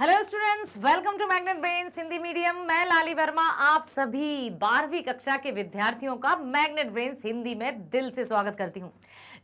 Hello students, welcome to magnet brains Hindi medium. मैं लाली वर्मा आप सभी 12वीं कक्षा के विद्यार्थियों का मैग्नेट ब्रेन्स हिंदी में दिल से स्वागत करती हूं।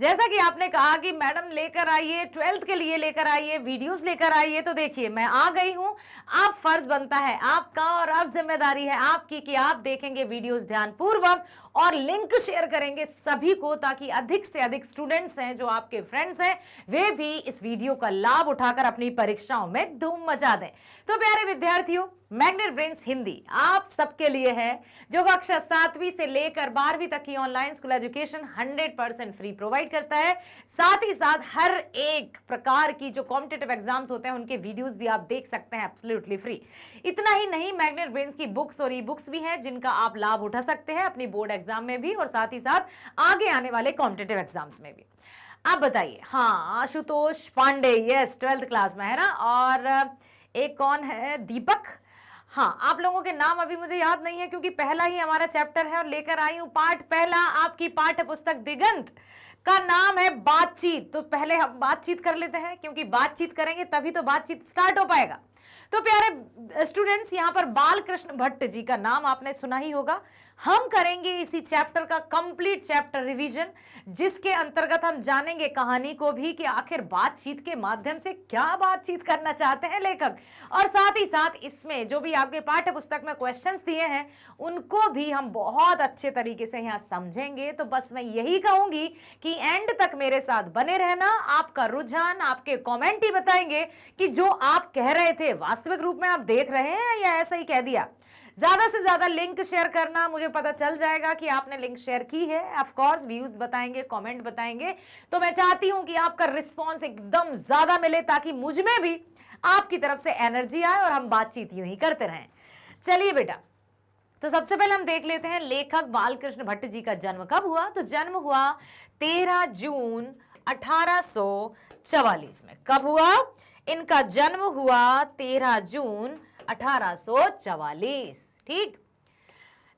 जैसा कि आपने कहा कि मैडम लेकर आइए, 12th के लिए लेकर आइए, वीडियोस लेकर आइए, तो देखिए मैं आ गई हूं। आप फर्ज बनता है आपका और अब जिम्मेदारी है आपकी कि आप देखेंगे वीडियोस ध्यानपूर्वक और लिंक शेयर करेंगे सभी को, ताकि अधिक से अधिक स्टूडेंट्स हैं जो आपके फ्रेंड्स हैं वे भी इस वीडियो का लाभ उठाकर अपनी परीक्षाओं में धूम मचा दें। तो प्यारे विद्यार्थियों, मैग्नेट ब्रेन्स हिंदी आप सबके लिए है जो कक्षा 7वीं से लेकर 12वीं तक की online school education 100% free provide करता है। साथ ही साथ हर एक प्रकार की जो कॉम्पिटिटिव एग्जाम्स होते हैं उनके वीडियोस भी आप देख सकते हैं एब्सोल्युटली फ्री। इतना ही नहीं, मैग्नेट ब्रेन्स की बुक्स और ई बुक्स भी हैं जिनका आप लाभ उठा सकते हैं अपनी बोर्ड एग्जाम में भी और साथ ही साथ आगे आने वाले कॉम्पिटिटिव एग्जाम्स में भी। आप बताइए, हाँ Ashutosh Pandey, yes 12th class में है ना, और एक कौन है, दीपक। हाँ, आप लोगों के नाम अभी मुझे याद नहीं है क्योंकि पहला ही हमारा चैप्टर है और लेकर आई हूं पाठ पहला आपकी पाठ्य पुस्तक दिगंत का नाम है बातचीत। तो पहले हम बातचीत कर लेते हैं क्योंकि बातचीत करेंगे तभी तो बातचीत स्टार्ट हो पाएगा। तो प्यारे स्टूडेंट्स, यहां पर बालकृष्ण भट्ट जी का नाम आपने सुना ही होगा। हम करेंगे इसी चैप्टर का कंप्लीट चैप्टर रिवीजन, जिसके अंतर्गत हम जानेंगे कहानी को भी कि आखिर बातचीत के माध्यम से क्या बातचीत करना चाहते हैं लेखक, और साथ ही साथ इसमें जो भी आपके पाठ्य पुस्तक में क्वेश्चंस दिए हैं उनको भी हम बहुत अच्छे तरीके से यहाँ समझेंगे। तो बस मैं यही कहूंगी कि एंड तक मेरे साथ बने रहना। आपका रुझान, आपके कॉमेंट ही बताएंगे कि जो आप कह रहे थे वास्तविक रूप में आप देख रहे हैं या ऐसा ही कह दिया। ज्यादा से ज्यादा लिंक शेयर करना, मुझे पता चल जाएगा कि आपने लिंक शेयर की है। ऑफ कोर्स व्यूज बताएंगे, कमेंट बताएंगे, तो मैं चाहती हूं कि आपका रिस्पांस एकदम ज्यादा मिले ताकि मुझ में भी आपकी तरफ से एनर्जी आए और हम बातचीत यूं ही करते रहें। चलिए बेटा, तो सबसे पहले हम देख लेते हैं लेखक बालकृष्ण भट्ट जी का जन्म कब हुआ। तो जन्म हुआ 13 जून 1844 में। कब हुआ? इनका जन्म हुआ 13 जून 1844। ठीक।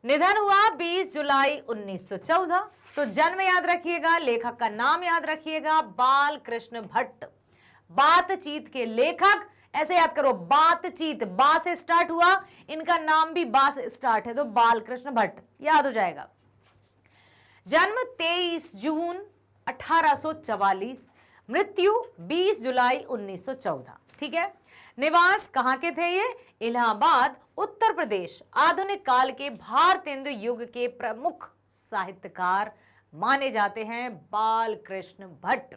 निधन हुआ 20 जुलाई 1914। तो जन्म याद रखिएगा, लेखक का नाम याद रखिएगा बालकृष्ण भट्ट। बातचीत के लेखक ऐसे याद करो, बातचीत बा से स्टार्ट हुआ, इनका नाम भी बा से स्टार्ट है तो बालकृष्ण भट्ट याद हो जाएगा। जन्म 23 जून 1844, मृत्यु 20 जुलाई 1914। ठीक है। निवास कहां के थे ये? इलाहाबाद, उत्तर प्रदेश। आधुनिक काल के भारतेंदु युग के प्रमुख साहित्यकार माने जाते हैं बालकृष्ण भट्ट।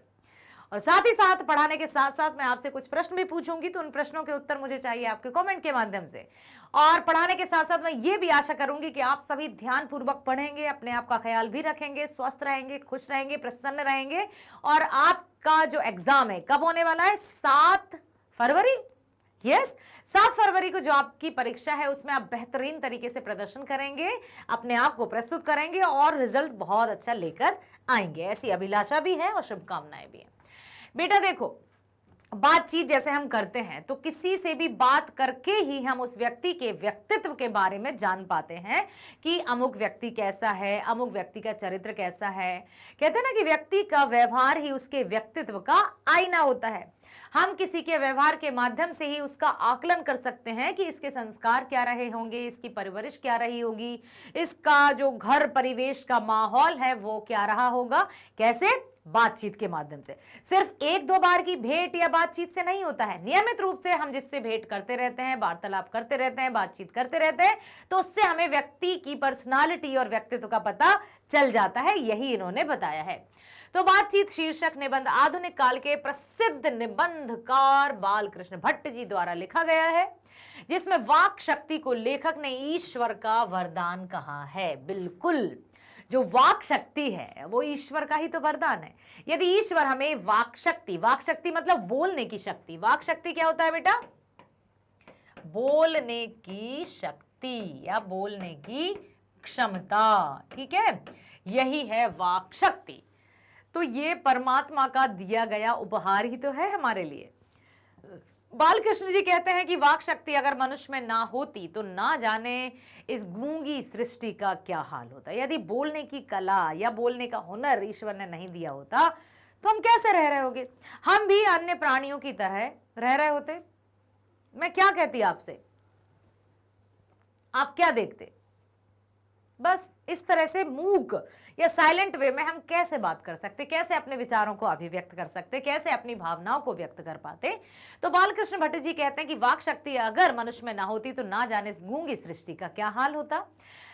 और साथ ही साथ पढ़ाने के साथ साथ मैं आपसे कुछ प्रश्न भी पूछूंगी, तो उन प्रश्नों के उत्तर मुझे चाहिए आपके कमेंट के माध्यम से। और पढ़ाने के साथ साथ मैं ये भी आशा करूंगी कि आप सभी ध्यानपूर्वक पढ़ेंगे, अपने आप का ख्याल भी रखेंगे, स्वस्थ रहेंगे, खुश रहेंगे, प्रसन्न रहेंगे। और आपका जो एग्जाम है कब होने वाला है? 7 फरवरी। यस, 7 फरवरी को जो आपकी परीक्षा है उसमें आप बेहतरीन तरीके से प्रदर्शन करेंगे, अपने आप को प्रस्तुत करेंगे और रिजल्ट बहुत अच्छा लेकर आएंगे। ऐसी अभिलाषा भी है और शुभकामनाएं भी है। बेटा देखो, बातचीत जैसे हम करते हैं तो किसी से भी बात करके ही हम उस व्यक्ति के व्यक्तित्व के बारे में जान पाते हैं कि अमुक व्यक्ति कैसा है, अमुक व्यक्ति का चरित्र कैसा है। कहते हैं ना कि व्यक्ति का व्यवहार ही उसके व्यक्तित्व का आईना होता है। हम किसी के व्यवहार के माध्यम से ही उसका आकलन कर सकते हैं कि इसके संस्कार क्या रहे होंगे, इसकी परवरिश क्या रही होगी, इसका जो घर परिवेश का माहौल है वो क्या रहा होगा। कैसे? बातचीत के माध्यम से। सिर्फ 1-2 बार की भेंट या बातचीत से नहीं होता है। नियमित रूप से हम जिससे भेंट करते रहते हैं, वार्तालाप करते रहते हैं, बातचीत करते रहते हैं, तो उससे हमें व्यक्ति की पर्सनालिटी और व्यक्तित्व का पता चल जाता है। यही इन्होंने बताया है। तो बातचीत शीर्षक निबंध आधुनिक काल के प्रसिद्ध निबंधकार बालकृष्ण भट्ट जी द्वारा लिखा गया है, जिसमें वाक शक्ति को लेखक ने ईश्वर का वरदान कहा है। बिल्कुल, जो वाक शक्ति है वो ईश्वर का ही तो वरदान है। यदि ईश्वर हमें वाक शक्ति मतलब बोलने की शक्ति। वाक शक्ति क्या होता है बेटा? बोलने की शक्ति या बोलने की क्षमता। ठीक है, यही है वाक शक्ति। तो ये परमात्मा का दिया गया उपहार ही तो है हमारे लिए। बालकृष्ण जी कहते हैं कि वाक शक्ति अगर मनुष्य में ना होती तो ना जाने इस गूंगी सृष्टि का क्या हाल होता। यदि बोलने की कला या बोलने का हुनर ईश्वर ने नहीं दिया होता तो हम कैसे रह रहे होंगे? हम भी अन्य प्राणियों की तरह रह रहे होते। मैं क्या कहती आपसे, आप क्या देखते? बस इस तरह से मूक या साइलेंट वे में हम कैसे बात कर सकते, कैसे अपने विचारों को अभिव्यक्त कर सकते, कैसे अपनी भावनाओं को व्यक्त कर पाते? तो बालकृष्ण भट्ट जी कहते हैं कि वाक शक्ति अगर मनुष्य में ना होती तो ना जाने इस गूंगी सृष्टि का क्या हाल होता।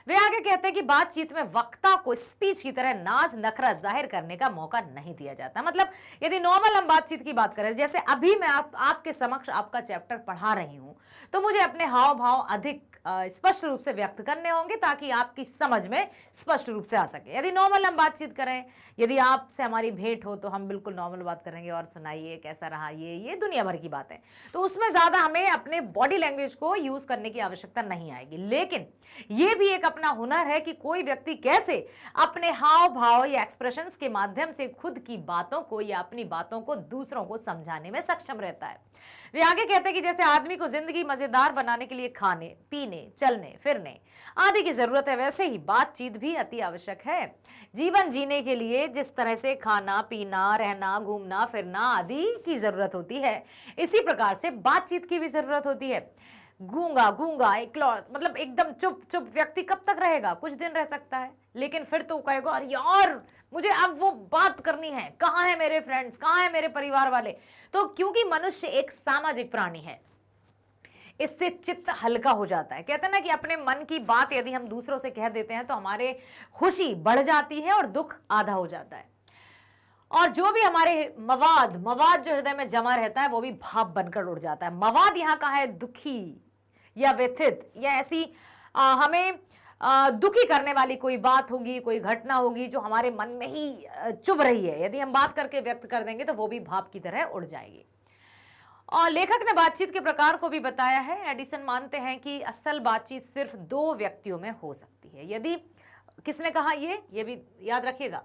वे आगे कहते हैं कि बातचीत में वक्ता को स्पीच की तरह नाज नखरा जाहिर करने का मौका नहीं दिया जाता। मतलब यदि नॉर्मल हम बातचीत की बात करें, जैसे अभी मैं आपके समक्ष आपका चैप्टर पढ़ा रही हूं, तो मुझे अपने हाव भाव अधिक स्पष्ट रूप से व्यक्त करने होंगे ताकि आपकी समझ में स्पष्ट रूप से आ सके। यदि नॉर्मल हम बातचीत करें, यदि आपसे हमारी भेंट हो तो हम बिल्कुल नॉर्मल बात करेंगे, और सुनाइए कैसा रहा, ये दुनिया भर की बातें, तो उसमें ज्यादा हमें अपने बॉडी लैंग्वेज को यूज करने की आवश्यकता नहीं आएगी। लेकिन यह भी एक अपना हुनर है कि कोई व्यक्ति कैसे अपने हाव भाव या एक्सप्रेशंस के माध्यम से खुद की बातों को या अपनी बातों को दूसरों को समझाने में सक्षम रहता है। वे आगे कहते हैं कि जैसे आदमी को जिंदगी मजेदार बनाने के लिए खाने पीने चलने फिरने आदि की जरूरत है, वैसे ही बातचीत भी अति आवश्यक है। जीवन जीने के लिए जिस तरह से खाना पीना रहना घूमना फिरना आदि की जरूरत होती है, इसी प्रकार से बातचीत की भी जरूरत होती है। गूंगा गूंगा मतलब एकदम चुप चुप व्यक्ति कब तक रहेगा? कुछ दिन रह सकता है, लेकिन फिर तो कहेगा अरे यार मुझे अब वो बात करनी है, कहाँ है मेरे फ्रेंड्स, कहाँ है मेरे परिवार वाले। तो क्योंकि मनुष्य एक सामाजिक प्राणी है, इससे चित्त हल्का हो जाता है। कहते हैं ना कि अपने मन की बात यदि हम दूसरों से कह देते हैं तो हमारे खुशी बढ़ जाती है और दुख आधा हो जाता है। और जो भी हमारे मवाद जो हृदय में जमा रहता है वो भी भाप बनकर उड़ जाता है। मवाद यहाँ का है दुखी या व्यथित या ऐसी हमें दुखी करने वाली कोई बात होगी, कोई घटना होगी जो हमारे मन में ही चुभ रही है, यदि हम बात करके व्यक्त कर देंगे तो वो भी भाप की तरह उड़ जाएगी। और लेखक ने बातचीत के प्रकार को भी बताया है। एडिसन मानते हैं कि असल बातचीत सिर्फ दो व्यक्तियों में हो सकती है। यदि किसने कहा ये भी याद रखिएगा,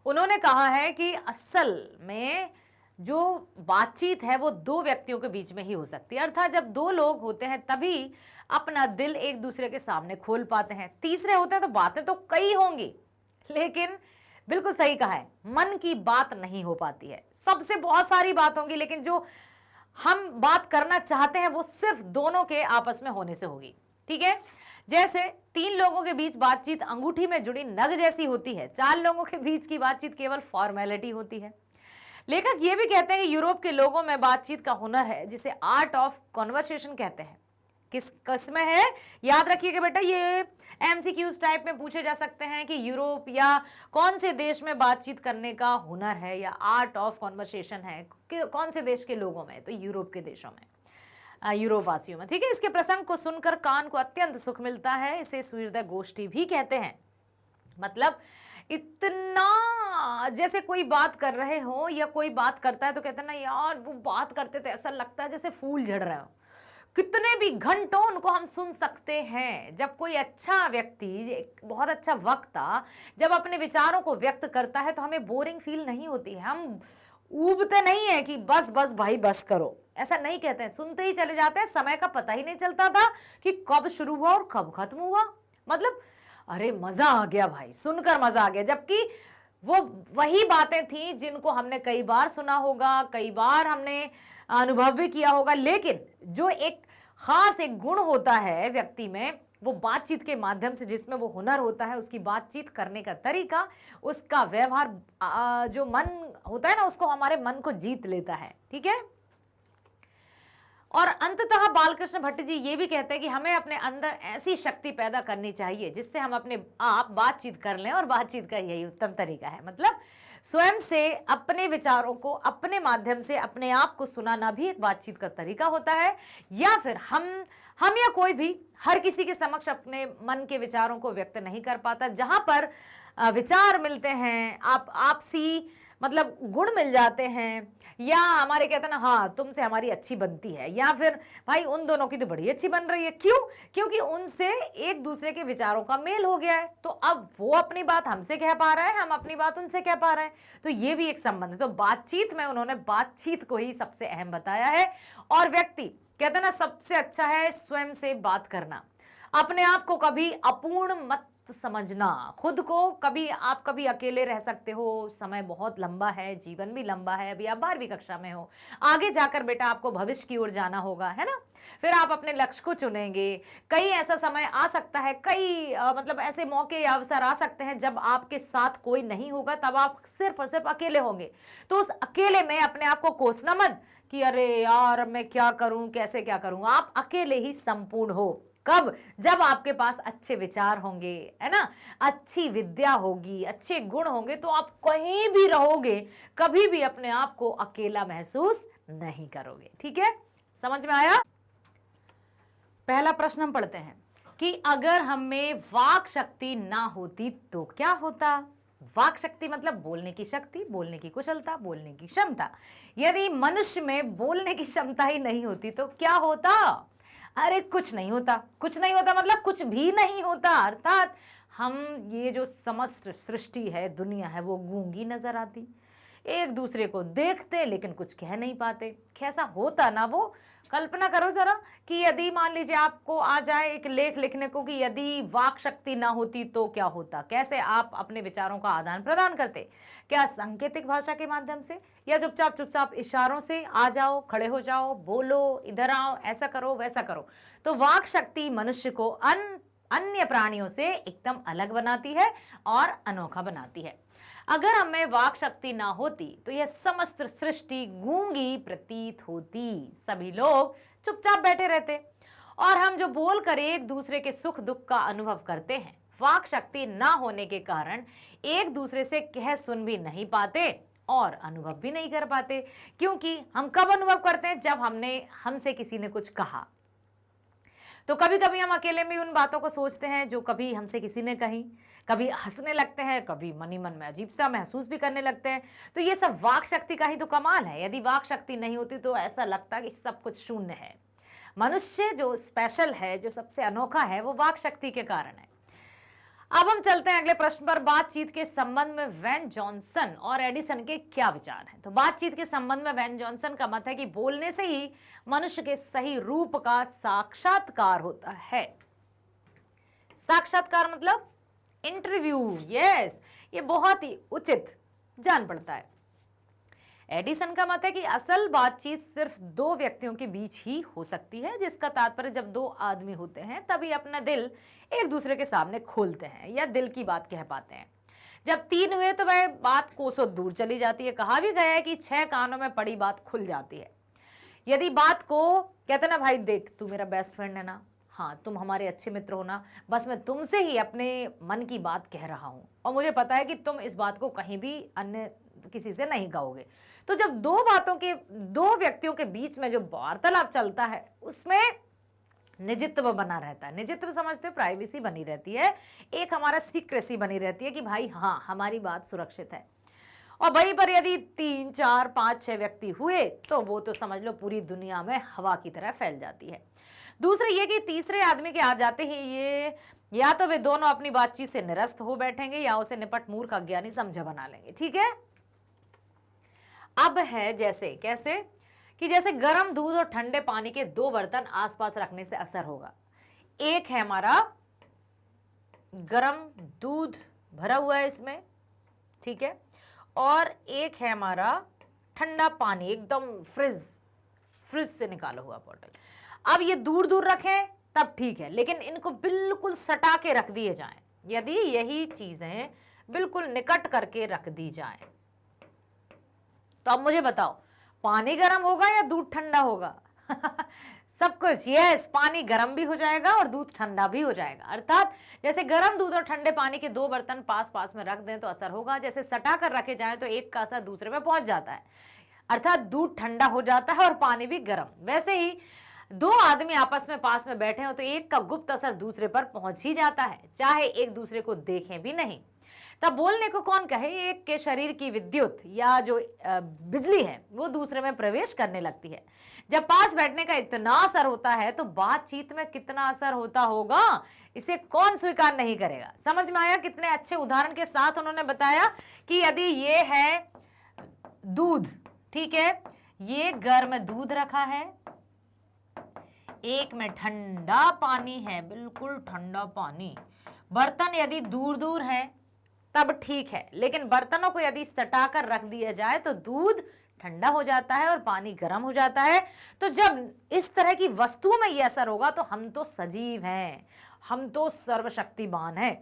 उन्होंने कहा है कि असल में जो बातचीत है वो दो व्यक्तियों के बीच में ही हो सकती है, अर्थात जब दो लोग होते हैं तभी अपना दिल एक दूसरे के सामने खोल पाते हैं। तीसरे होते हैं तो बातें तो कई होंगी, लेकिन बिल्कुल सही कहा है, मन की बात नहीं हो पाती है। सबसे बहुत सारी बात होंगी, लेकिन जो हम बात करना चाहते हैं वो सिर्फ दोनों के आपस में होने से होगी। ठीक है, जैसे तीन लोगों के बीच बातचीत अंगूठी में जुड़ी नग जैसी होती है, चार लोगों के बीच की बातचीत केवल फॉर्मेलिटी होती है। लेखक ये भी कहते हैं कि यूरोप के लोगों में बातचीत का हुनर है जिसे आर्ट ऑफ कॉन्वर्सेशन कहते हैं। किस में है? याद रखिएगा बेटा, ये एमसीक्यूज टाइप में पूछे जा सकते हैं कि यूरोप या कौन से देश में बातचीत करने का हुनर है या आर्ट ऑफ कॉन्वर्सेशन है, कौन से देश के लोगों में? तो यूरोप के देशों में, यूरोप वासियों में। ठीक है, इसके प्रसंग को सुनकर कान को अत्यंत सुख मिलता है। इसे सूर्योदय गोष्ठी भी कहते हैं। मतलब इतना जैसे कोई बात कर रहे हो या कोई बात करता है तो कहते हैं ना यार वो बात करते तो ऐसा लगता है जैसे फूल झड़ रहे हो, कितने भी घंटों उनको हम सुन सकते हैं। जब कोई अच्छा व्यक्ति, बहुत अच्छा वक्ता जब अपने विचारों को व्यक्त करता है तो हमें बोरिंग फील नहीं होती है, हम ऊबते नहीं है कि बस बस भाई बस करो, ऐसा नहीं कहते हैं, सुनते ही चले जाते हैं। समय का पता ही नहीं चलता था कि कब शुरू हुआ और कब खत्म हुआ। मतलब अरे मजा आ गया भाई, सुनकर मजा आ गया, जबकि वो वही बातें थी जिनको हमने कई बार सुना होगा, कई बार हमने अनुभव भी किया होगा। लेकिन जो एक खास एक गुण होता है व्यक्ति में, वो बातचीत के माध्यम से, जिसमें वो हुनर होता है, उसकी बातचीत करने का तरीका, उसका व्यवहार, जो मन होता है ना, उसको हमारे मन को जीत लेता है। ठीक है, और अंततः बालकृष्ण भट्ट जी ये भी कहते हैं कि हमें अपने अंदर ऐसी शक्ति पैदा करनी चाहिए जिससे हम अपने आप बातचीत कर लें, और बातचीत का यही उत्तम तरीका है। मतलब स्वयं से अपने विचारों को अपने माध्यम से अपने आप को सुनाना भी एक बातचीत का तरीका होता है। या फिर हम या कोई भी हर किसी के समक्ष अपने मन के विचारों को व्यक्त नहीं कर पाता। जहां पर विचार मिलते हैं, आपसी मतलब गुण मिल जाते हैं, या हमारे कहते हैं ना हाँ तुमसे हमारी अच्छी बनती है, या फिर भाई उन दोनों की तो बड़ी अच्छी बन रही है। क्यों? क्योंकि उनसे एक दूसरे के विचारों का मेल हो गया है, तो अब वो अपनी बात हमसे कह पा रहे हैं, हम अपनी बात उनसे कह पा रहे हैं, तो ये भी एक संबंध है। तो बातचीत में उन्होंने बातचीत को ही सबसे अहम बताया है। और व्यक्ति कहते हैं ना सबसे अच्छा है स्वयं से बात करना, अपने आप को कभी अपूर्ण मत वक्त समझना, खुद को आप कभी अकेले रह सकते हो, समय बहुत लंबा है, जीवन भी लंबा है, अभी आप 12वीं कक्षा में हो, आगे जाकर बेटा आपको भविष्य की ओर जाना होगा, है ना, फिर आप अपने लक्ष्य को चुनेंगे। कई ऐसा समय आ सकता है, कई मतलब ऐसे मौके या अवसर आ सकते हैं जब आपके साथ कोई नहीं होगा, तब आप सिर्फ और सिर्फ अकेले होंगे। तो उस अकेले में अपने आप को कोसना मत कि अरे यार मैं क्या करूं, कैसे क्या करूं। आप अकेले ही संपूर्ण हो। कब? जब आपके पास अच्छे विचार होंगे, है ना, अच्छी विद्या होगी, अच्छे गुण होंगे, तो आप कहीं भी रहोगे, कभी भी अपने आप को अकेला महसूस नहीं करोगे। ठीक है, समझ में आया? पहला प्रश्न हम पढ़ते हैं कि अगर हमें वाक शक्ति ना होती तो क्या होता। वाक शक्ति मतलब बोलने की शक्ति, बोलने की कुशलता, बोलने की क्षमता। यदि मनुष्य में बोलने की क्षमता ही नहीं होती तो क्या होता? अरे कुछ नहीं होता। कुछ नहीं होता मतलब कुछ भी नहीं होता, अर्थात हम ये जो समस्त सृष्टि है, दुनिया है, वो गूंगी नजर आती, एक दूसरे को देखते लेकिन कुछ कह नहीं पाते। कैसा होता ना वो। कल्पना करो जरा कि यदि मान लीजिए आपको आ जाए एक लेख लिखने को कि यदि वाक शक्ति ना होती तो क्या होता, कैसे आप अपने विचारों का आदान प्रदान करते? क्या सांकेतिक भाषा के माध्यम से, या चुपचाप चुपचाप इशारों से आ जाओ, खड़े हो जाओ, बोलो, इधर आओ, ऐसा करो, वैसा करो। तो वाक शक्ति मनुष्य को अन्य प्राणियों से एकदम अलग बनाती है और अनोखा बनाती है। अगर हमें वाक शक्ति ना होती तो यह समस्त सृष्टि गूंगी प्रतीत होती, सभी लोग चुपचाप बैठे रहते और हम जो बोलकर एक दूसरे के सुख दुख का अनुभव करते हैं, वाक शक्ति ना होने के कारण एक दूसरे से कह सुन भी नहीं पाते और अनुभव भी नहीं कर पाते। क्योंकि हम कब अनुभव करते हैं? जब हमसे किसी ने कुछ कहा। तो कभी कभी हम अकेले में उन बातों को सोचते हैं जो कभी हमसे किसी ने कही, कभी हंसने लगते हैं, कभी मन ही मन में अजीब सा महसूस भी करने लगते हैं। तो ये सब वाक शक्ति का ही तो कमाल है। यदि वाक शक्ति नहीं होती तो ऐसा लगता कि सब कुछ शून्य है। मनुष्य जो स्पेशल है, जो सबसे अनोखा है, वो वाक शक्ति के कारण है। अब हम चलते हैं अगले प्रश्न पर। बातचीत के संबंध में वैन जॉनसन और एडिसन के क्या विचार हैं? तो बातचीत के संबंध में वैन जॉनसन का मत है कि बोलने से ही मनुष्य के सही रूप का साक्षात्कार होता है। साक्षात्कार मतलब इंटरव्यू। यस, ये बहुत ही उचित जान पड़ता है। एडिसन का मत है कि असल बातचीत सिर्फ दो व्यक्तियों के बीच ही हो सकती है, जिसका तात्पर्य जब दो आदमी होते हैं तभी अपना दिल एक दूसरे के सामने खोलते हैं या दिल की बात कह पाते हैं। जब तीन हुए तो वह बात कोसों दूर चली जाती है। कहा भी गया है कि 6 कानों में पड़ी बात खुल जाती है। यदि बात को कहते ना, भाई देख तू मेरा बेस्ट फ्रेंड है ना, हाँ तुम हमारे अच्छे मित्र हो ना, बस मैं तुमसे ही अपने मन की बात कह रहा हूं और मुझे पता है कि तुम इस बात को कहीं भी अन्य किसी से नहीं कहोगे। तो जब दो व्यक्तियों के बीच में जो वार्तालाप चलता है उसमें निजित्व बना रहता है। निजित्व समझते हो? प्राइवेसी बनी रहती है, एक हमारा सीक्रेसी बनी रहती है कि भाई हाँ हमारी बात सुरक्षित है। और वहीं पर यदि 3, 4, 5, 6 व्यक्ति हुए तो वो तो समझ लो पूरी दुनिया में हवा की तरह फैल जाती है। दूसरा ये कि तीसरे आदमी के आ जाते ही ये या तो वे दोनों अपनी बातचीत से निरस्त हो बैठेंगे या उसे निपट मूर्ख अज्ञानी समझा बना लेंगे। ठीक है। अब है जैसे कैसे कि जैसे गर्म दूध और ठंडे पानी के 2 बर्तन आसपास रखने से असर होगा। एक है हमारा गर्म दूध भरा हुआ है इसमें, ठीक है, और एक है हमारा ठंडा पानी एकदम फ्रिज से निकाला हुआ बॉटल। अब ये दूर दूर रखें तब ठीक है, लेकिन इनको बिल्कुल सटा के रख दिए जाएं। यदि यही चीजें बिल्कुल निकट करके रख दी जाएं तो अब मुझे बताओ पानी गर्म होगा या दूध ठंडा होगा? सब कुछ। यस, पानी गर्म भी हो जाएगा और दूध ठंडा भी हो जाएगा। अर्थात जैसे गर्म दूध और ठंडे पानी के 2 बर्तन पास पास में रख दें तो असर होगा, जैसे सटा कर रखे जाएं तो एक का असर दूसरे में पहुंच जाता है, अर्थात दूध ठंडा हो जाता है और पानी भी गर्म। वैसे ही 2 आदमी आपस में पास में बैठे हो तो एक का गुप्त असर दूसरे पर पहुंच ही जाता है, चाहे एक दूसरे को देखें भी नहीं। तब बोलने को कौन कहे, एक के शरीर की विद्युत या जो बिजली है वो दूसरे में प्रवेश करने लगती है। जब पास बैठने का इतना असर होता है तो बातचीत में कितना असर होता होगा, इसे कौन स्वीकार नहीं करेगा। समझ में आया? कितने अच्छे उदाहरण के साथ उन्होंने बताया कि यदि ये है दूध, ठीक है, ये गर्म दूध रखा है, एक में ठंडा पानी है, बिल्कुल ठंडा पानी, बर्तन यदि दूर दूर हैं तब ठीक है, लेकिन बर्तनों को यदि सटाकर रख दिया जाए तो दूध ठंडा हो जाता है और पानी गर्म हो जाता है। तो जब इस तरह की वस्तुओं में ये असर होगा तो हम तो सजीव हैं, हम तो सर्वशक्तिमान हैं।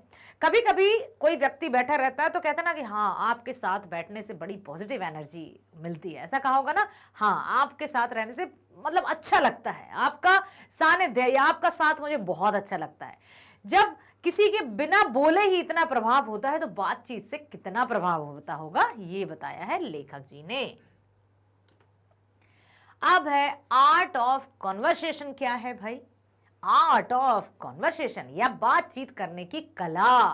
कभी कभी कोई व्यक्ति बैठा रहता है तो कहता ना कि हाँ, आपके साथ बैठने से बड़ी पॉजिटिव एनर्जी मिलती है, ऐसा कहा होगा ना। हाँ, आपके साथ रहने से मतलब अच्छा लगता है, आपका सानिध्य या आपका साथ मुझे बहुत अच्छा लगता है। जब किसी के बिना बोले ही इतना प्रभाव होता है तो बातचीत से कितना प्रभाव होता होगा, ये बताया है लेखक जी ने। अब है आर्ट ऑफ कॉन्वर्सेशन। क्या है भाई? आर्ट ऑफ कॉन्वर्सेशन या बातचीत करने की कला।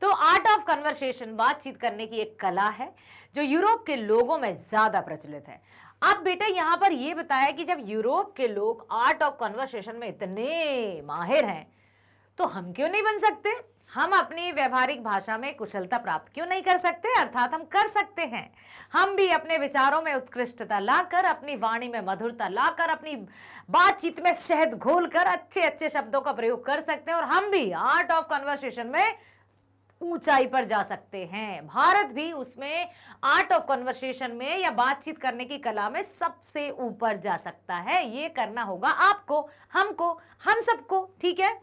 तो आर्ट ऑफ कन्वर्सेशन बातचीत करने की एक कला है जो यूरोप के लोगों में ज्यादा प्रचलित है। अब बेटा यहां पर यह बताया कि जब यूरोप के लोग आर्ट ऑफ कन्वर्सेशन में इतने माहिर हैं तो हम क्यों नहीं बन सकते? हम अपनी व्यवहारिक भाषा में कुशलता प्राप्त क्यों नहीं कर सकते? अर्थात हम कर सकते हैं। हम भी अपने विचारों में उत्कृष्टता लाकर, अपनी वाणी में मधुरता लाकर, अपनी बातचीत में शहद घोलकर अच्छे अच्छे शब्दों का प्रयोग कर सकते हैं और हम भी आर्ट ऑफ कन्वर्सेशन में ऊंचाई पर जा सकते हैं। भारत भी उसमें आर्ट ऑफ कन्वर्सेशन में या बातचीत करने की कला में सबसे ऊपर जा सकता है। ये करना होगा आपको, हमको, हम सबको, ठीक है।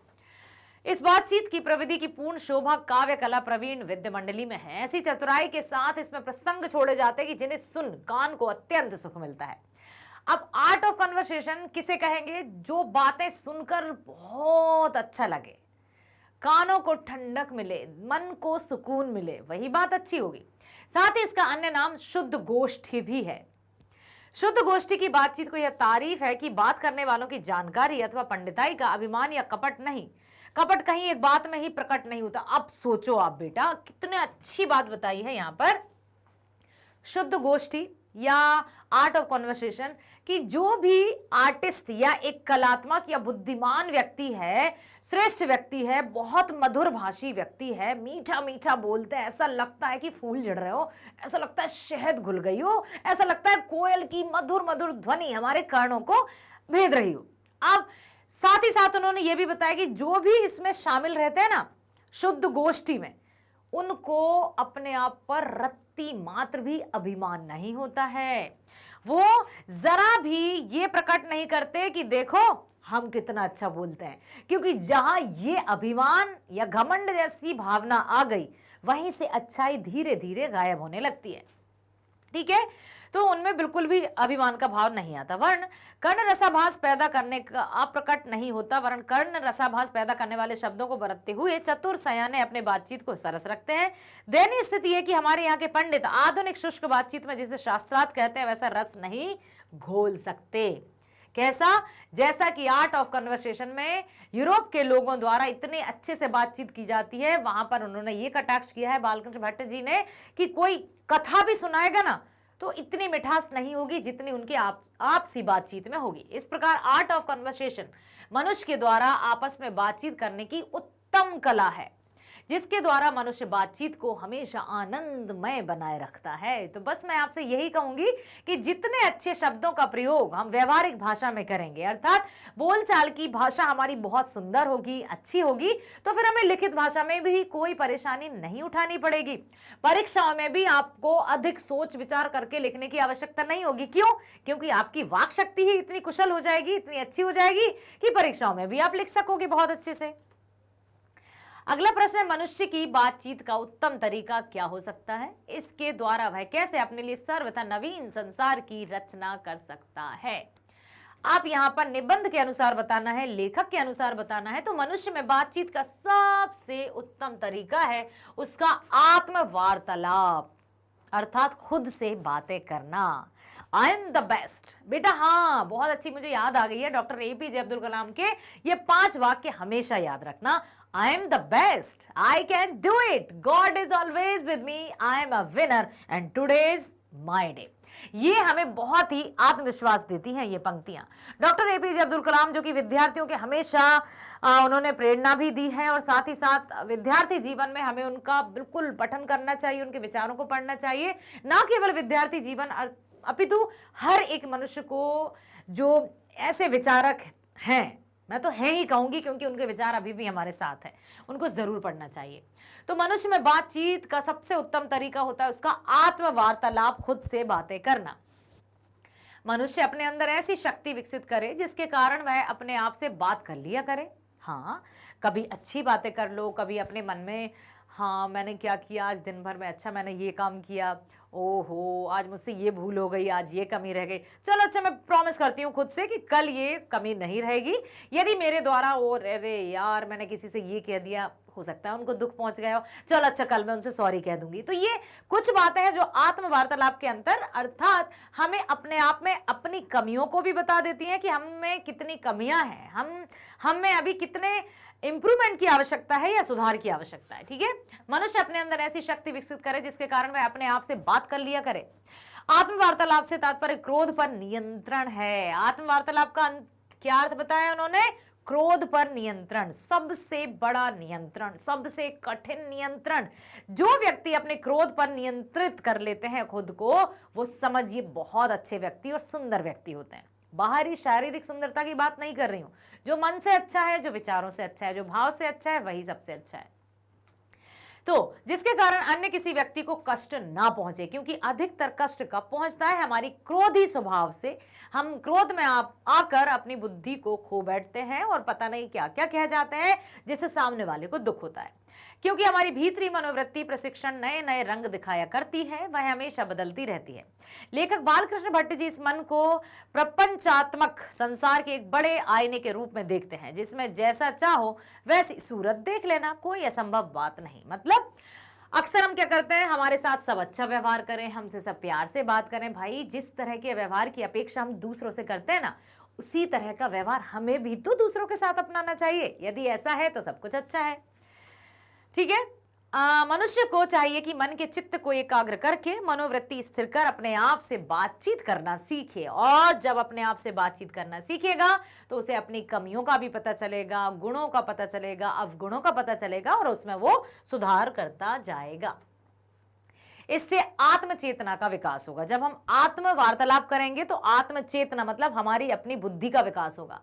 इस बातचीत की प्रविधि की पूर्ण शोभा काव्य कला प्रवीण विद्या मंडली में है। ऐसी चतुराई के साथ इसमें प्रसंग छोड़े जाते हैं कि जिन्हें सुन कान को अत्यंत सुख मिलता है। अब आर्ट ऑफ कन्वर्सेशन किसे कहेंगे? जो बातें सुनकर बहुत अच्छा लगे, कानों को ठंडक मिले, मन को सुकून मिले, वही बात अच्छी होगी। साथ ही इसका अन्य नाम शुद्ध गोष्ठी भी है। शुद्ध गोष्ठी की बातचीत को यह तारीफ है कि बात करने वालों की जानकारी अथवा पंडिताई का अभिमान या कपट नहीं, कपट कहीं एक बात में ही प्रकट नहीं होता। अब सोचो आप बेटा, कितने अच्छी बात बताई है यहां पर। शुद्ध गोष्ठी या आर्ट ऑफ कन्वर्सेशन कि जो भी आर्टिस्ट या एक कलात्मक या बुद्धिमान व्यक्ति है, श्रेष्ठ व्यक्ति है, बहुत मधुर भाषी व्यक्ति है, मीठा मीठा बोलते हैं, ऐसा लगता है कि फूल झड़ रहे हो, ऐसा लगता है शहद घुल गई हो, ऐसा लगता है कोयल की मधुर मधुर ध्वनि हमारे कानों को भेद रही हो। अब साथ ही साथ उन्होंने ये भी बताया कि जो भी इसमें शामिल रहते हैं ना शुद्ध गोष्ठी में, उनको अपने आप पर रत्ती मात्र भी अभिमान नहीं होता है। वो जरा भी ये प्रकट नहीं करते कि देखो हम कितना अच्छा बोलते हैं, क्योंकि जहां ये अभिमान या घमंड जैसी भावना आ गई, वहीं से अच्छाई धीरे धीरे गायब होने लगती है, ठीक है। तो उनमें बिल्कुल भी अभिमान का भाव नहीं आता। वर्ण कर्ण रसाभास पैदा करने का अप्रकट नहीं होता, वर्ण कर्ण रसाभास पैदा करने वाले शब्दों को बरतते हुए चतुर सयाने अपने बातचीत को सरस रखते हैं। दयनीय स्थिति है कि हमारे यहाँ के पंडित आधुनिक शुष्क बातचीत में जिसे शास्त्रार्थ कहते हैं वैसा रस नहीं घोल सकते। कैसा? जैसा कि आर्ट ऑफ कन्वर्सेशन में यूरोप के लोगों द्वारा इतने अच्छे से बातचीत की जाती है, वहां पर उन्होंने ये कटाक्ष किया है बालकृष्ण भट्ट जी ने कि कोई कथा भी सुनाएगा ना तो इतनी मिठास नहीं होगी जितनी उनकी आपसी बातचीत में होगी। इस प्रकार आर्ट ऑफ कन्वर्सेशन मनुष्य के द्वारा आपस में बातचीत करने की उत्तम कला है, जिसके द्वारा मनुष्य बातचीत को हमेशा आनंदमय बनाए रखता है। तो बस मैं आपसे यही कहूंगी कि जितने अच्छे शब्दों का प्रयोग हम व्यवहारिक भाषा में करेंगे, अर्थात बोलचाल की भाषा हमारी बहुत सुंदर होगी, अच्छी होगी, तो फिर हमें लिखित भाषा में भी कोई परेशानी नहीं उठानी पड़ेगी। परीक्षाओं में भी आपको अधिक सोच विचार करके लिखने की आवश्यकता नहीं होगी। क्यों? क्योंकि आपकी वाक शक्ति ही इतनी कुशल हो जाएगी, इतनी अच्छी हो जाएगी कि परीक्षाओं में भी आप लिख सकोगे बहुत अच्छे से। अगला प्रश्न है, मनुष्य की बातचीत का उत्तम तरीका क्या हो सकता है? इसके द्वारा वह कैसे अपने लिए सर्वथा नवीन संसार की रचना कर सकता है? आप यहां पर निबंध के अनुसार बताना है, लेखक के अनुसार बताना है। तो मनुष्य में बातचीत का सबसे उत्तम तरीका है उसका आत्म वार्तालाप, अर्थात खुद से बातें करना। I am the best. बेटा हाँ, बहुत अच्छी मुझे याद आ गई है डॉक्टर APJ अब्दुल कलाम के ये 5 वाक्य हमेशा याद रखना। I am the best. I can do it. God is always with me. I am a winner and today is my day. ये हमें बहुत ही आत्मविश्वास देती हैं ये पंक्तियां। डॉक्टर APJ अब्दुल कलाम जो कि विद्यार्थियों के हमेशा उन्होंने प्रेरणा भी दी है और साथ ही साथ विद्यार्थी जीवन में हमें उनका बिल्कुल पठन करना चाहिए, उनके विचारों को पढ़ना चाहिए। ना केवल विद्यार्थी जीवन अपितु हर एक मनुष्य को जो ऐसे विचारक हैं मैं तो है ही कहूंगी, क्योंकि उनके विचार अभी भी हमारे साथ हैं, उनको जरूर पढ़ना चाहिए। तो मनुष्य में बातचीत का सबसे उत्तम तरीका होता है उसका आत्म वार्तालाप, खुद से बातें करना। मनुष्य अपने अंदर ऐसी शक्ति विकसित करे जिसके कारण वह अपने आप से बात कर लिया करे। हाँ, कभी अच्छी बातें कर लो, कभी अपने मन में, हाँ मैंने क्या किया आज दिन भर में, अच्छा मैंने ये काम किया, ओहो आज मुझसे ये भूल हो गई, आज ये कमी रह गई, चलो अच्छा मैं प्रॉमिस करती हूँ खुद से कि कल ये कमी नहीं रहेगी। यदि मेरे द्वारा ओ अरे यार मैंने किसी से ये कह दिया, हो सकता है उनको दुख पहुंच गया हो, चलो अच्छा कल मैं उनसे सॉरी कह दूंगी। तो ये कुछ बातें हैं जो आत्म वार्तालाप के अंतर, अर्थात हमें अपने आप में अपनी कमियों को भी बता देती हैं कि हम में कितनी कमियां हैं, हम में अभी कितने इंप्रूवमेंट की आवश्यकता है या सुधार की आवश्यकता है। ठीक है, मनुष्य अपने अंदर ऐसी शक्ति विकसित करे जिसके कारण वह अपने आप से बात कर लिया करे। आत्म वार्तालाप से तात्पर्य क्रोध पर नियंत्रण है। आत्म वार्तालाप का क्या अर्थ बताया उन्होंने? क्रोध पर नियंत्रण, सबसे बड़ा नियंत्रण, सबसे कठिन नियंत्रण। जो व्यक्ति अपने क्रोध पर नियंत्रित कर लेते हैं खुद को, वो समझिए बहुत अच्छे व्यक्ति और सुंदर व्यक्ति होते हैं। बाहरी शारीरिक सुंदरता की बात नहीं कर रही हूं, जो मन से अच्छा है, जो विचारों से अच्छा है, जो भाव से अच्छा है, वही सबसे अच्छा है। तो जिसके कारण अन्य किसी व्यक्ति को कष्ट ना पहुंचे, क्योंकि अधिकतर कष्ट कब पहुंचता है? हमारी क्रोधी स्वभाव से। हम क्रोध में आकर अपनी बुद्धि को खो बैठते हैं और पता नहीं क्या क्या कह जाते हैं, जिससे सामने वाले को दुख होता है। क्योंकि हमारी भीतरी मनोवृत्ति प्रशिक्षण नए नए रंग दिखाया करती है, वह हमेशा बदलती रहती है। लेखक बालकृष्ण भट्ट जी इस मन को प्रपंचात्मक संसार के एक बड़े आईने के रूप में देखते हैं, जिसमें जैसा चाहो वैसी सूरत देख लेना, कोई असंभव बात नहीं। मतलब अक्सर हम क्या करते हैं, हमारे साथ सब अच्छा व्यवहार करें, हमसे सब प्यार से बात करें। भाई जिस तरह के व्यवहार की अपेक्षा हम दूसरों से करते हैं ना, उसी तरह का व्यवहार हमें भी तो दूसरों के साथ अपनाना चाहिए। यदि ऐसा है तो सब कुछ अच्छा है। ठीक है, मनुष्य को चाहिए कि मन के चित्त को एकाग्र करके मनोवृत्ति स्थिर कर अपने आप से बातचीत करना सीखे। और जब अपने आप से बातचीत करना सीखेगा तो उसे अपनी कमियों का भी पता चलेगा, गुणों का पता चलेगा, अवगुणों का पता चलेगा, और उसमें वो सुधार करता जाएगा। इससे आत्मचेतना का विकास होगा। जब हम आत्म वार्तालाप करेंगे तो आत्मचेतना मतलब हमारी अपनी बुद्धि का विकास होगा।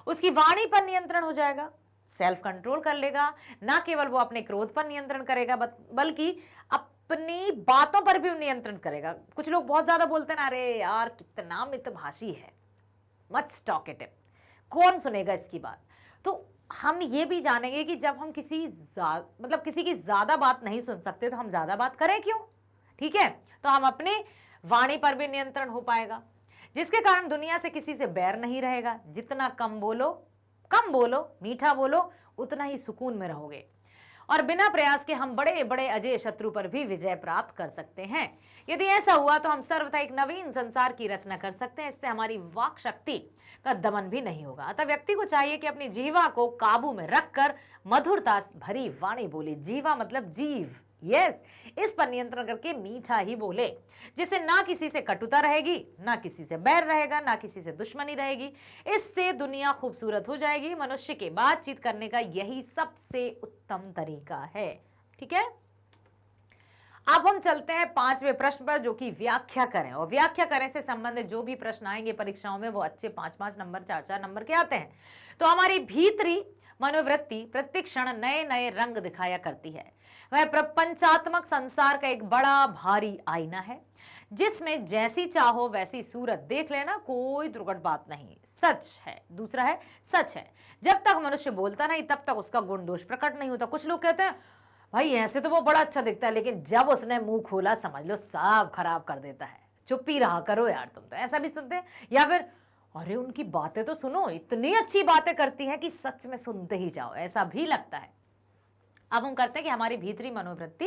उसकी वाणी पर नियंत्रण हो जाएगा, सेल्फ कंट्रोल कर लेगा। ना केवल वो अपने क्रोध पर नियंत्रण करेगा, बल्कि अपनी बातों पर भी नियंत्रण करेगा। कुछ लोग बहुत ज्यादा बोलते हैं ना, अरे यार कितना मितभाषी है, मच टॉकेटिव, कौन सुनेगा इसकी बात। तो हम ये भी जानेंगे कि जब हम किसी की ज्यादा बात नहीं सुन सकते तो हम ज्यादा बात करें क्यों। ठीक है, तो हम अपनी वाणी पर भी नियंत्रण हो पाएगा, जिसके कारण दुनिया से किसी से बैर नहीं रहेगा। जितना कम बोलो, मीठा बोलो, उतना ही सुकून में रहोगे, और बिना प्रयास के हम बड़े बड़े अजय शत्रु पर भी विजय प्राप्त कर सकते हैं। यदि ऐसा हुआ तो हम सर्वथा एक नवीन संसार की रचना कर सकते हैं। इससे हमारी वाक शक्ति का दमन भी नहीं होगा। अतः व्यक्ति को चाहिए कि अपनी जीवा को काबू में रखकर मधुरता भरी वाणी बोले। जीवा मतलब जीव, यस, इस पर नियंत्रण करके मीठा ही बोले, जिससे ना किसी से कटुता रहेगी, ना किसी से बैर रहेगा, ना किसी से दुश्मनी रहेगी। इससे दुनिया खूबसूरत हो जाएगी। मनुष्य के बातचीत करने का यही सबसे उत्तम तरीका है। ठीक है, अब हम चलते हैं 5वें प्रश्न पर, जो कि व्याख्या करें। और व्याख्या करें से संबंधित जो भी प्रश्न आएंगे परीक्षाओं में, वो अच्छे 5-5 नंबर, 4-4 नंबर के आते हैं। तो हमारी भीतरी मनोवृत्ति प्रत्येक क्षण नए नए रंग दिखाया करती है। वह प्रपंचात्मक संसार का एक बड़ा भारी आईना है, जिसमें जैसी चाहो वैसी सूरत देख लेना, कोई दुर्घट बात नहीं, सच है। दूसरा है सच है। जब तक मनुष्य बोलता नहीं तब तक उसका गुण दोष प्रकट नहीं होता। कुछ लोग कहते हैं भाई ऐसे तो वो बड़ा अच्छा दिखता है, लेकिन जब उसने मुंह खोला समझ लो सब खराब कर देता है, चुप ही रहा करो यार तुम तो। ऐसा भी सुनते हैं। या फिर अरे उनकी बातें तो सुनो, इतनी अच्छी बातें करती है कि सच में सुनते ही जाओ, ऐसा भी लगता है। अब हम करते हैं कि हमारी भीतरी मनोवृत्ति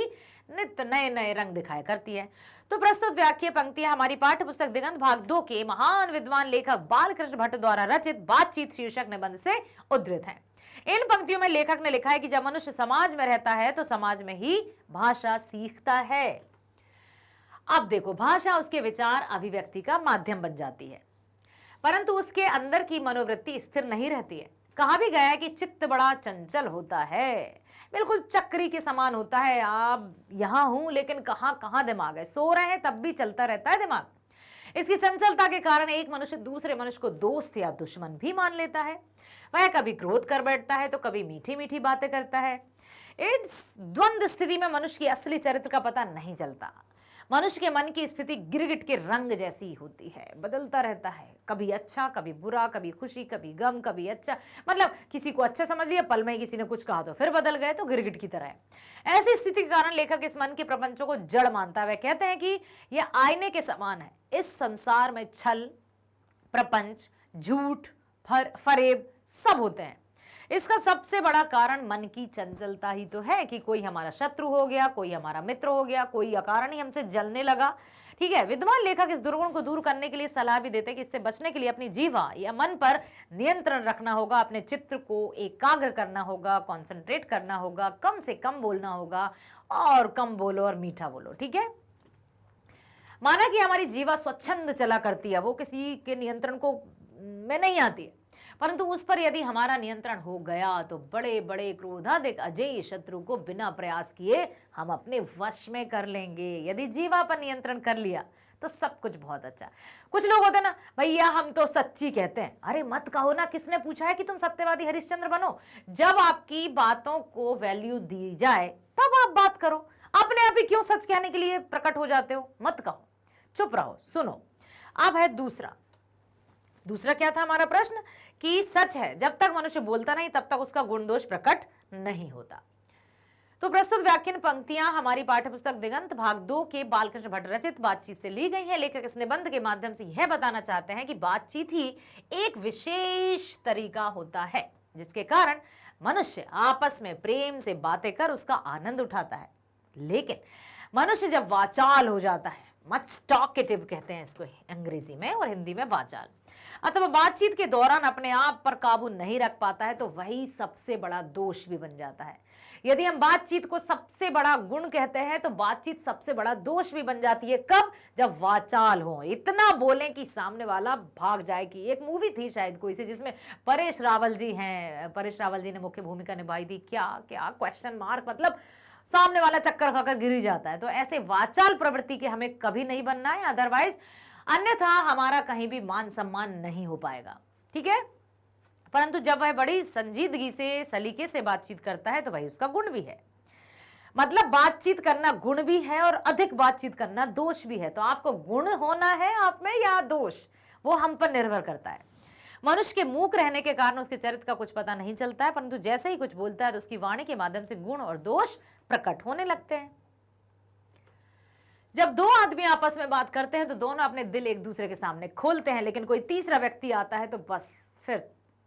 नित्य नए नए रंग दिखाया करती है। तो प्रस्तुत व्याख्या पंक्तियां हमारी पाठ्य पुस्तक दिगंत भाग 2 के महान विद्वान लेखक बालकृष्ण भट्ट द्वारा रचित बातचीत शीर्षक निबंध से उद्धृत हैं। इन पंक्तियों में लेखक ने लिखा है कि जब मनुष्य समाज में रहता है तो समाज में ही भाषा सीखता है। अब देखो, भाषा उसके विचार अभिव्यक्ति का माध्यम बन जाती है, परंतु उसके अंदर की मनोवृत्ति स्थिर नहीं रहती है। कहा भी गया है कि चित्त बड़ा चंचल होता है, बिल्कुल चक्री के समान होता है। आप यहां हूं लेकिन कहां कहां दिमाग है, सो रहे हैं तब भी चलता रहता है दिमाग। इसकी चंचलता के कारण एक मनुष्य दूसरे मनुष्य को दोस्त या दुश्मन भी मान लेता है। वह कभी क्रोध कर बैठता है तो कभी मीठी मीठी बातें करता है। इस द्वंद्व स्थिति में मनुष्य की असली चरित्र का पता नहीं चलता। मनुष्य के मन की स्थिति गिरगिट के रंग जैसी होती है, बदलता रहता है, कभी अच्छा कभी बुरा, कभी खुशी कभी गम, कभी अच्छा, मतलब किसी को अच्छा समझ लिया, पल में किसी ने कुछ कहा तो फिर बदल गए, तो गिरगिट की तरह है। ऐसी स्थिति के कारण लेखक इस मन के प्रपंचों को जड़ मानता है। वह कहते हैं कि यह आईने के समान है। इस संसार में छल, प्रपंच, झूठ, फरेब सब होते हैं। इसका सबसे बड़ा कारण मन की चंचलता ही तो है कि कोई हमारा शत्रु हो गया, कोई हमारा मित्र हो गया, कोई अकारण ही हमसे जलने लगा। ठीक है, विद्वान लेखक इस दुर्गुण को दूर करने के लिए सलाह भी देते हैं कि इससे बचने के लिए अपनी जीवा या मन पर नियंत्रण रखना होगा, अपने चित्र को एकाग्र करना होगा, कॉन्सेंट्रेट करना होगा, कम से कम बोलना होगा और कम बोलो और मीठा बोलो। ठीक है, माना कि हमारी जीवा स्वच्छंद चला करती है, वो किसी के नियंत्रण को में नहीं आती है, परंतु उस पर यदि हमारा नियंत्रण हो गया तो बड़े बड़े क्रोधाधिक अजेय शत्रु को बिना प्रयास किए हम अपने वश में कर लेंगे। यदि जीवा पर नियंत्रण कर लिया तो सब कुछ बहुत अच्छा। कुछ लोग होते हैं ना, भैया हम तो सच्ची कहते हैं। अरे मत कहो ना, किसने पूछा है कि तुम सत्यवादी हरिश्चंद्र बनो। जब आपकी बातों को वैल्यू दी जाए तब आप बात करो, अपने आप ही क्यों सच कहने के लिए प्रकट हो जाते हो। मत कहो, चुप रहो, सुनो। अब है दूसरा क्या था हमारा प्रश्न, कि सच है जब तक मनुष्य बोलता नहीं तब तक उसका गुण दोष प्रकट नहीं होता। तो प्रस्तुत व्याख्यान पंक्तियां हमारी पाठ्यपुस्तक दिगंत भाग 2 के बालकृष्ण भट्ट रचित बातचीत से ली गई है। लेखक इस निबंध के माध्यम से यह बताना चाहते हैं कि बातचीत ही एक विशेष तरीका होता है जिसके कारण मनुष्य आपस में प्रेम से बातें कर उसका आनंद उठाता है। लेकिन मनुष्य जब वाचाल हो जाता है, मच टॉकेटिव कहते हैं इसको अंग्रेजी में और हिंदी में वाचाल, अथवा बातचीत के दौरान अपने आप पर काबू नहीं रख पाता है तो वही सबसे बड़ा दोष भी बन जाता है। यदि हम बातचीत को सबसे बड़ा गुण कहते हैं तो बातचीत सबसे बड़ा दोष भी बन जाती है। कब? जब वाचाल हो, इतना बोलें कि सामने वाला भाग जाए। कि एक मूवी थी शायद कोई सी जिसमें परेश रावल जी हैं, परेश रावल जी ने मुख्य भूमिका निभाई थी। क्या क्या क्वेश्चन मार्क, मतलब सामने वाला चक्कर खाकर गिर जाता है। तो ऐसे वाचाल प्रवृत्ति के हमें कभी नहीं बनना है, अदरवाइज अन्यथा हमारा कहीं भी मान सम्मान नहीं हो पाएगा। ठीक है, परंतु जब वह बड़ी संजीदगी से सलीके से बातचीत करता है तो वही उसका गुण भी है। मतलब बातचीत करना गुण भी है और अधिक बातचीत करना दोष भी है। तो आपको गुण होना है आप में या दोष, वो हम पर निर्भर करता है। मनुष्य के मूक रहने के कारण उसके चरित्र का कुछ पता नहीं चलता है, परंतु जैसे ही कुछ बोलता है तो उसकी वाणी के माध्यम से गुण और दोष प्रकट होने लगते हैं। जब दो आदमी आपस में बात करते हैं तो दोनों अपने दिल एक दूसरे के सामने खोलते हैं, लेकिन कोई तीसरा व्यक्ति आता है तो बस फिर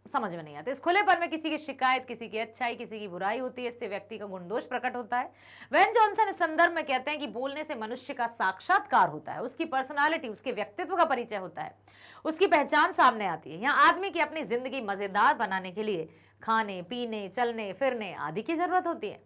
समझ में नहीं आता। इस खुलेपन में किसी की शिकायत, किसी की अच्छाई, किसी की बुराई होती है। इससे व्यक्ति का गुण दोष प्रकट होता है। वेन जॉनसन इस संदर्भ में कहते हैं कि बोलने से मनुष्य का साक्षात्कार होता है, उसकी पर्सनालिटी, उसके व्यक्तित्व का परिचय होता है, उसकी पहचान सामने आती है। यहाँ आदमी की अपनी जिंदगी मजेदार बनाने के लिए खाने पीने, चलने फिरने आदि की जरूरत होती है।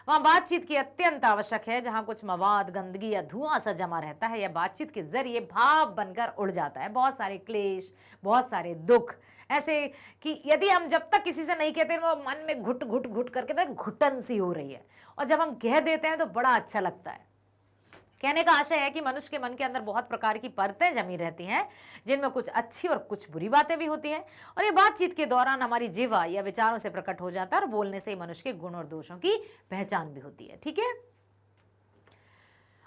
वहां बातचीत की अत्यंत आवश्यक है। जहां कुछ मवाद, गंदगी या धुआं सा जमा रहता है, या बातचीत के जरिए भाव बनकर उड़ जाता है। बहुत सारे क्लेश, बहुत सारे दुख, ऐसे कि यदि हम जब तक किसी से नहीं कहते वो मन में घुट घुट घुट करके घुटन सी हो रही है, और जब हम कह देते हैं तो बड़ा अच्छा लगता है। कहने का आशय है कि मनुष्य के मन के अंदर बहुत प्रकार की परतें जमी रहती हैं, जिनमें कुछ अच्छी और कुछ बुरी बातें भी होती हैं, और ये बातचीत के दौरान हमारी जीवा या विचारों से प्रकट हो जाता है, और बोलने से ही मनुष्य के गुण और दोषों की पहचान भी होती है। ठीक है,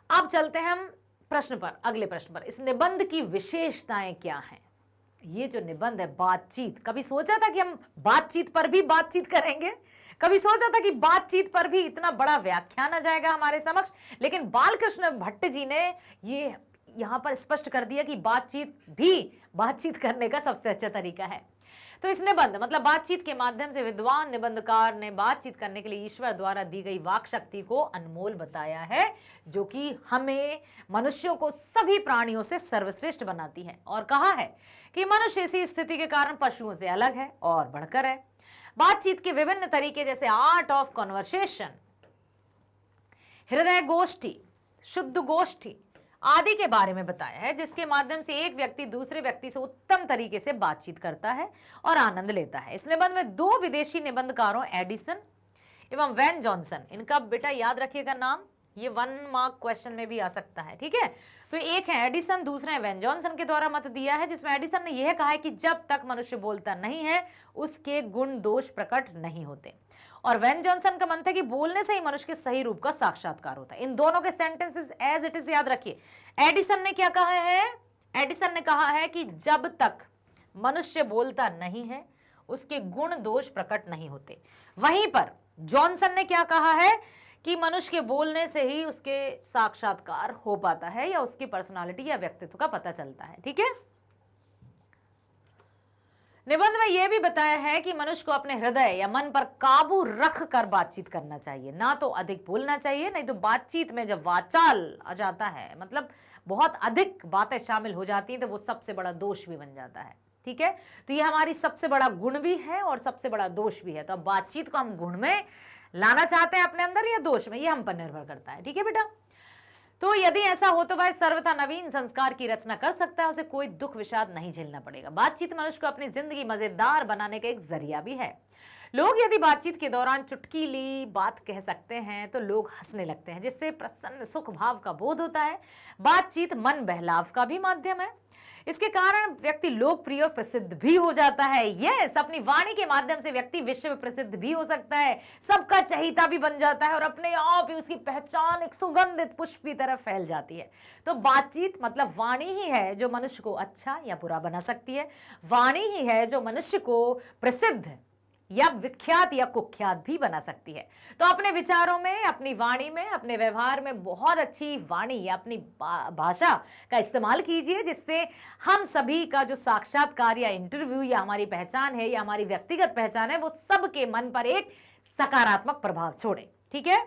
अब चलते हैं हम प्रश्न पर, अगले प्रश्न पर। इस निबंध की विशेषताएं क्या हैं? ये जो निबंध है बातचीत, कभी सोचा था कि हम बातचीत पर भी बातचीत करेंगे? कभी सोचा था कि बातचीत पर भी इतना बड़ा व्याख्यान आ जाएगा हमारे समक्ष? लेकिन बालकृष्ण भट्ट जी ने ये यहां पर स्पष्ट कर दिया कि बातचीत भी बातचीत करने का सबसे अच्छा तरीका है। तो इस निबंध मतलब बातचीत के माध्यम से विद्वान निबंधकार ने बातचीत करने के लिए ईश्वर द्वारा दी गई वाक शक्ति को अनमोल बताया है, जो कि हमें, मनुष्यों को सभी प्राणियों से सर्वश्रेष्ठ बनाती है। और कहा है कि मनुष्य इसी स्थिति के कारण पशुओं से अलग है और बढ़कर है। बातचीत के विभिन्न तरीके जैसे आर्ट ऑफ कन्वर्सेशन, हृदय गोष्ठी, शुद्ध गोष्ठी आदि के बारे में बताया है, जिसके माध्यम से एक व्यक्ति दूसरे व्यक्ति से उत्तम तरीके से बातचीत करता है और आनंद लेता है। इस निबंध में दो विदेशी निबंधकारों एडिसन एवं वैन जॉनसन, इनका बेटा याद रखिएगा नाम, ये 1 मार्क क्वेश्चन में भी आ सकता है। ठीक है, तो एक है एडिसन, दूसरा है वेन जॉनसन के द्वारा मत दिया है, जिसमें एडिसन ने यह कहा है कि जब तक मनुष्य बोलता नहीं है उसके गुण दोष प्रकट नहीं होते, और वेन जॉनसन का मन था कि बोलने से ही मनुष्य के सही रूप का साक्षात्कार होता है। इन दोनों के सेंटेंसेस एज इट इज याद रखिए। एडिसन ने क्या कहा है? एडिसन ने कहा है कि जब तक मनुष्य बोलता नहीं है उसके गुण दोष प्रकट नहीं होते। वहीं पर जॉनसन ने क्या कहा है कि मनुष्य के बोलने से ही उसके साक्षात्कार हो पाता है या उसकी पर्सनालिटी या व्यक्तित्व का पता चलता है। ठीक है, निबंध में यह भी बताया है कि मनुष्य को अपने हृदय या मन पर काबू रख कर बातचीत करना चाहिए, ना तो अधिक बोलना चाहिए, नहीं तो बातचीत में जब वाचाल आ जाता है, मतलब बहुत अधिक बातें शामिल हो जाती हैं, तो वो सबसे बड़ा दोष भी बन जाता है। ठीक है, तो ये हमारी सबसे बड़ा गुण भी है और सबसे बड़ा दोष भी है। तो अब बातचीत को हम गुण में लाना चाहते हैं अपने अंदर या दोष में, ये हम पर निर्भर करता है। ठीक है बेटा, तो यदि ऐसा हो तो वह सर्वथा नवीन संस्कार की रचना कर सकता है, उसे कोई दुख विषाद नहीं झेलना पड़ेगा। बातचीत मनुष्य को अपनी जिंदगी मजेदार बनाने का एक जरिया भी है। लोग यदि बातचीत के दौरान चुटकीली बात कह सकते हैं तो लोग हंसने लगते हैं, जिससे प्रसन्न सुख भाव का बोध होता है। बातचीत मन बहलाव का भी माध्यम है, इसके कारण व्यक्ति लोकप्रिय और प्रसिद्ध भी हो जाता है। यस, अपनी वाणी के माध्यम से व्यक्ति विश्व प्रसिद्ध भी हो सकता है, सबका चहेता भी बन जाता है और अपने आप ही उसकी पहचान एक सुगंधित पुष्प की तरह फैल जाती है। तो बातचीत मतलब वाणी ही है जो मनुष्य को अच्छा या बुरा बना सकती है। वाणी ही है जो मनुष्य को प्रसिद्ध या विख्यात या कुख्यात भी बना सकती है। तो अपने विचारों में, अपनी वाणी में, अपने व्यवहार में बहुत अच्छी वाणी या अपनी भाषा का इस्तेमाल कीजिए, जिससे हम सभी का जो साक्षात्कार या इंटरव्यू या हमारी पहचान है या हमारी व्यक्तिगत पहचान है, वो सबके मन पर एक सकारात्मक प्रभाव छोड़े। ठीक है,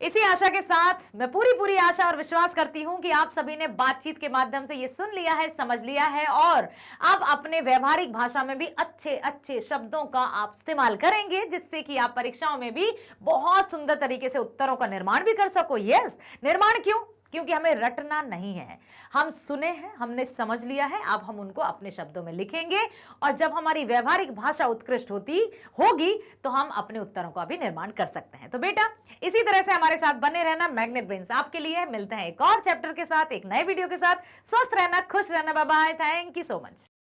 इसी आशा के साथ मैं पूरी आशा और विश्वास करती हूं कि आप सभी ने बातचीत के माध्यम से ये सुन लिया है, समझ लिया है, और अब अपने व्यवहारिक भाषा में भी अच्छे शब्दों का आप इस्तेमाल करेंगे, जिससे कि आप परीक्षाओं में भी बहुत सुंदर तरीके से उत्तरों का निर्माण भी कर सको। यस, निर्माण क्यों? क्योंकि हमें रटना नहीं है, हम सुने हैं, हमने समझ लिया है, अब हम उनको अपने शब्दों में लिखेंगे, और जब हमारी व्यवहारिक भाषा उत्कृष्ट होगी तो हम अपने उत्तरों का भी निर्माण कर सकते हैं। तो बेटा, इसी तरह से हमारे साथ बने रहना। मैग्नेट ब्रेन्स आपके लिए। मिलते हैं एक और चैप्टर के साथ, एक नए वीडियो के साथ। स्वस्थ रहना, खुश रहना। Bye bye, thank you so much.